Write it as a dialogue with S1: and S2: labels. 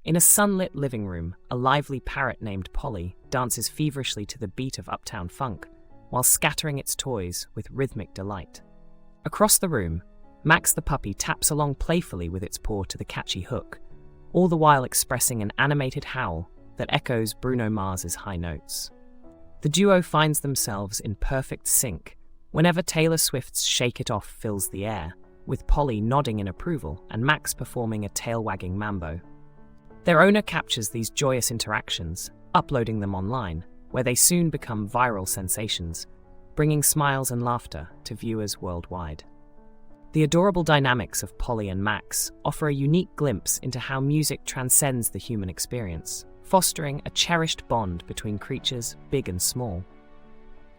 S1: In a sunlit living room, a lively parrot named Polly dances feverishly to the beat of Uptown Funk, while scattering its toys with rhythmic delight. Across the room, Max the puppy taps along playfully with its paw to the catchy hook, all the while expressing an animated howl that echoes Bruno Mars's high notes. The duo finds themselves in perfect sync whenever Taylor Swift's Shake It Off fills the air, with Polly nodding in approval and Max performing a tail-wagging mambo. Their owner captures these joyous interactions, uploading them online, where they soon become viral sensations, bringing smiles and laughter to viewers worldwide. The adorable dynamics of Polly and Max offer a unique glimpse into how music transcends the human experience, fostering a cherished bond between creatures big and small.